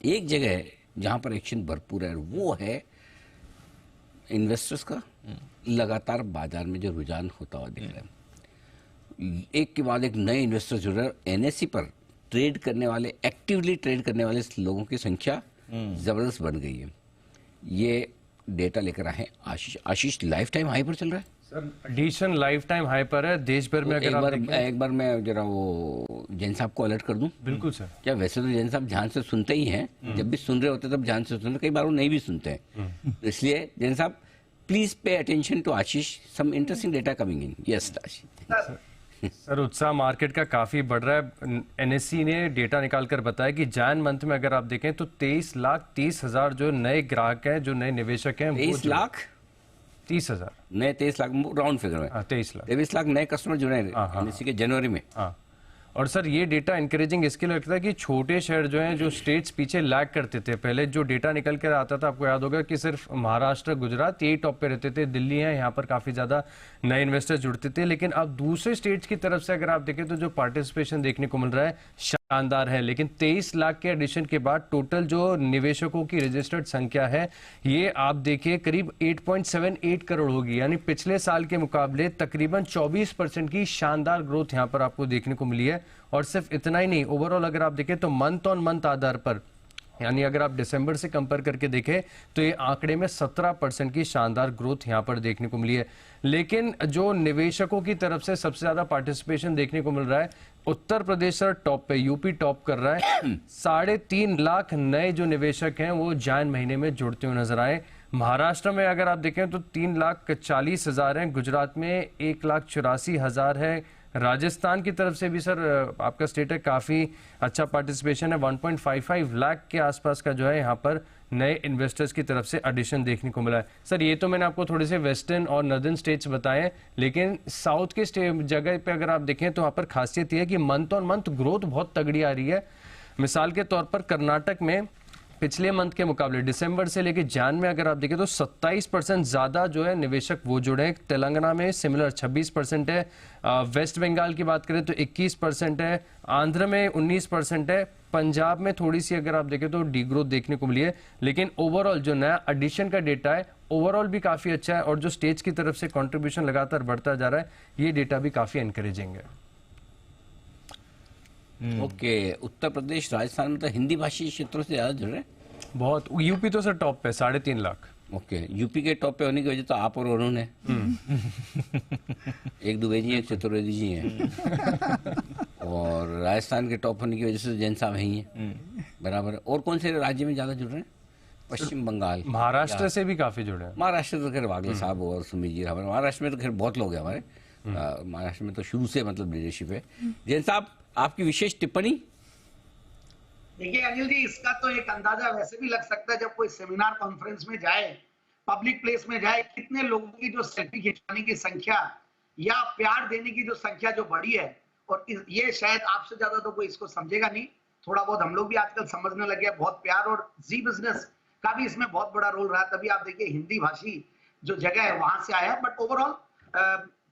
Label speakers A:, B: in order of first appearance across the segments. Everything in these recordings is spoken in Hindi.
A: एक जगह है जहां पर एक्शन भरपूर है, वो है इन्वेस्टर्स का लगातार बाजार में जो रुझान होता हुआ दिख रहा है। एक के बाद एक नए इन्वेस्टर जुड़ रहे हैं। एनएससी पर ट्रेड करने वाले, एक्टिवली ट्रेड करने वाले लोगों की संख्या जबरदस्त बढ़ गई है। ये डेटा लेकर आए Ashish. Ashish, life time high पर चल रहा है
B: sir. Addition life time high पर है देश भर में। अगर आप
A: एक बार मैं जरा वो जैन साहब को अलर्ट कर दूं।
B: बिल्कुल सर।
A: क्या वैसे तो जैन साहब ध्यान से सुनते ही हैं, जब भी सुन रहे होते तब ध्यान से सुनते, कई बार वो नहीं भी सुनते हैं। इसलिए जैन साहब please pay attention to Ashish, some interesting data coming in. Yes Ashish.
B: Sir, उत्साह मार्केट का काफी बढ़ रहा है। एनएससी ने डेटा निकालकर बताया कि जैन मंथ में अगर आप देखें तो 23,30,000 जो नए ग्राहक हैं, जो नए निवेशक हैं,
A: 23,30,000 नए, 23 लाख राउंड फिगर में, 23 लाख नए कस्टमर जुड़े हैं एनएससी के जनवरी में।
B: और सर ये डेटा इंकरेजिंग इसके लिए लगता है कि छोटे शहर जो हैं, जो स्टेट्स पीछे लैग करते थे, पहले जो डेटा निकल कर आता था, आपको याद होगा कि सिर्फ महाराष्ट्र, गुजरात यही टॉप पे रहते थे। दिल्ली है, यहाँ पर काफी ज्यादा नए इन्वेस्टर्स जुड़ते थे। लेकिन अब दूसरे स्टेट्स की तरफ से अगर आप देखें तो जो पार्टिसिपेशन देखने को मिल रहा है शानदार है। लेकिन 23 लाख के एडिशन के बाद टोटल जो निवेशकों की रजिस्टर्ड संख्या है, ये आप देखिए करीब 8.78 करोड़ होगी, यानी पिछले साल के मुकाबले तकरीबन 24% की शानदार ग्रोथ यहाँ पर आपको देखने को मिली है। और सिर्फ इतना ही नहीं, ओवरऑल अगर आप देखें तो मंथ ऑन मंथ आधार पर, यानी अगर आप दिसंबर से कंपेयर करके देखें तो ये आंकड़े में 17% की शानदार ग्रोथ यहां पर देखने को मिली है। लेकिन जो निवेशकों की तरफ से सबसे ज्यादा पार्टिसिपेशन देखने को मिल रहा है, उत्तर प्रदेश सर टॉप पे, यूपी टॉप कर रहा है। 3.5 लाख नए जो निवेशक हैं वो जैन महीने में जुड़ते हुए नजर आए। महाराष्ट्र में अगर आप देखें तो 3,40,000 हैं, गुजरात में 1,84,000 है, राजस्थान की तरफ से भी सर आपका स्टेट है, काफी अच्छा पार्टिसिपेशन है। 1.55 लाख के आसपास का जो है यहाँ पर नए इन्वेस्टर्स की तरफ से एडिशन देखने को मिला है। सर ये तो मैंने आपको थोड़े से वेस्टर्न और नॉर्दर्न स्टेट्स बताए, लेकिन साउथ के जगह पे अगर आप देखें तो यहाँ पर खासियत यह है कि मंथ ऑन मंथ ग्रोथ बहुत तगड़ी आ रही है। मिसाल के तौर पर कर्नाटक में पिछले मंथ के मुकाबले दिसंबर से लेकर जैन में अगर आप देखें तो 27% ज्यादा जो है निवेशक वो जुड़े हैं। तेलंगाना में सिमिलर 26% है। वेस्ट बंगाल की बात करें तो 21% है। आंध्र में 19% है। पंजाब में थोड़ी सी अगर आप देखें तो डी ग्रोथ देखने को मिली है। लेकिन ओवरऑल जो नया एडिशन का डेटा है ओवरऑल भी काफी अच्छा है, और जो स्टेट्स की तरफ से कंट्रीब्यूशन लगातार बढ़ता जा रहा है, ये डेटा भी काफी एनकरेजिंग है।
A: ओके, उत्तर प्रदेश, राजस्थान में तो हिंदी भाषी क्षेत्रों से ज्यादा जुड़ रहे हैं
B: बहुत। यूपी तो सर टॉप पे 3.5 लाख।
A: ओके, यूपी के टॉप पे होने की वजह तो आप और वरुण है। एक दुबे जी, एक चतुर्वेदी जी हैं। और राजस्थान के टॉप होने की वजह से जैन साहब ही हैं। बराबर। और कौन से राज्य में ज्यादा जुड़ रहे हैं? पश्चिम बंगाल,
B: महाराष्ट्र से भी काफी जुड़े हैं।
A: महाराष्ट्र तो खैर वागले साहब और सुमित जी, महाराष्ट्र में तो खैर बहुत लोग हैं हमारे। महाराष्ट्र में तो शुरू से मतलब लीडरशिप है। जैन साहब, आपकी विशेष टिप्पणी?
C: देखिए अनिल जी, इसका तो एक अंदाजा वैसे भी लग सकता है, जब कोई सेमिनार कॉन्फ्रेंस में जाए, पब्लिक प्लेस में जाए, कितने लोगों की जो सेल्फी खिंचवाने की संख्या या प्यार देने की जो संख्या जो बढ़ी है, और ये शायद आपसे ज्यादा तो कोई इसको समझेगा नहीं। थोड़ा बहुत हम लोग भी आजकल समझने लगे हैं। बहुत प्यार, और जी बिजनेस का भी इसमें बहुत बड़ा रोल रहा है। तभी आप देखिए हिंदी भाषी जो जगह है वहां से आया है। But overall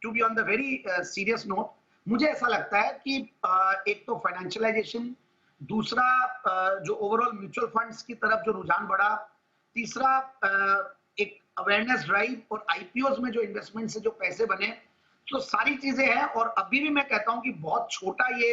C: to be on the very serious note, मुझे ऐसा लगता है कि एक तो फाइनेंशियलाइजेशन, दूसरा जो ओवरऑल म्यूचुअल फंड्स की तरफ जो रुझान बढ़ा, तीसरा एक अवेयरनेस ड्राइव, और आईपीओज में जो इन्वेस्टमेंट से जो पैसे बने, तो सारी चीजें हैं। और अभी भी मैं कहता हूं कि बहुत छोटा ये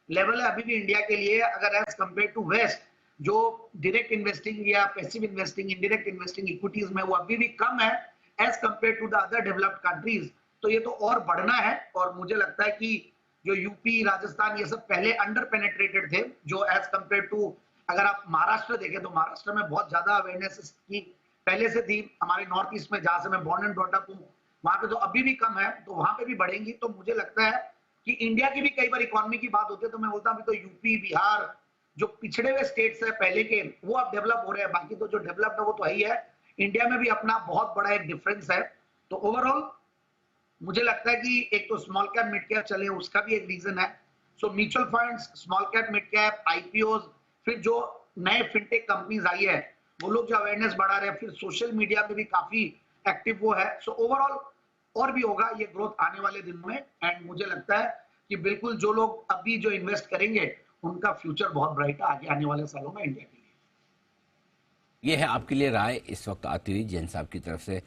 C: लेवल है अभी भी इंडिया के लिए, अगर एज कंपेयर टू वेस्ट, जो डायरेक्ट इन्वेस्टिंग या passive investing, indirect investing equities में, वो अभी भी कम है as compared to the other developed countries. तो ये तो और बढ़ना है। और मुझे लगता है कि जो यूपी, राजस्थान, ये सब पहले अंडर पेनेट्रेटेड थे, जो एज कंपेयर टू अगर आप महाराष्ट्र देखें तो महाराष्ट्र में बहुत ज्यादा अवेयरनेस की पहले से थी। हमारे नॉर्थ ईस्ट में, जहां से मैं बॉर्न एंड ब्रॉट अप हूं, वहां पे तो अभी भी कम है, तो वहां पे भी बढ़ेंगी। तो मुझे लगता है कि इंडिया की भी कई बार इकोनॉमी की बात होती है तो मैं बोलता हूं अभी तो यूपी, बिहार, जो पिछड़े हुए स्टेट्स है पहले के, वो अब डेवलप हो रहे हैं। बाकी तो जो डेवलप्ड है वो तो ही है। इंडिया में भी अपना बहुत बड़ा एक डिफरेंस है। तो ओवरऑल मुझे लगता है कि एक तो स्मॉल कैप मिड कैप चले, उसका भी एक रीजन है। So mutual funds, small cap mid cap, IPOs, फिर जो नए फिनटेक कंपनीज आई है वो लोग जो अवेयरनेस बढ़ा रहे हैं, फिर सोशल मीडिया पे भी काफी एक्टिव वो है। सो ओवरऑल और भी होगा ये ग्रोथ आने वाले दिनों में। एंड मुझे लगता है कि बिल्कुल जो लोग अभी जो इन्वेस्ट करेंगे उनका फ्यूचर बहुत ब्राइट है आगे आने वाले सालों में इंडिया के लिए।
A: ये है आपके लिए राय इस वक्त आती हुई जैन साहब की तरफ से।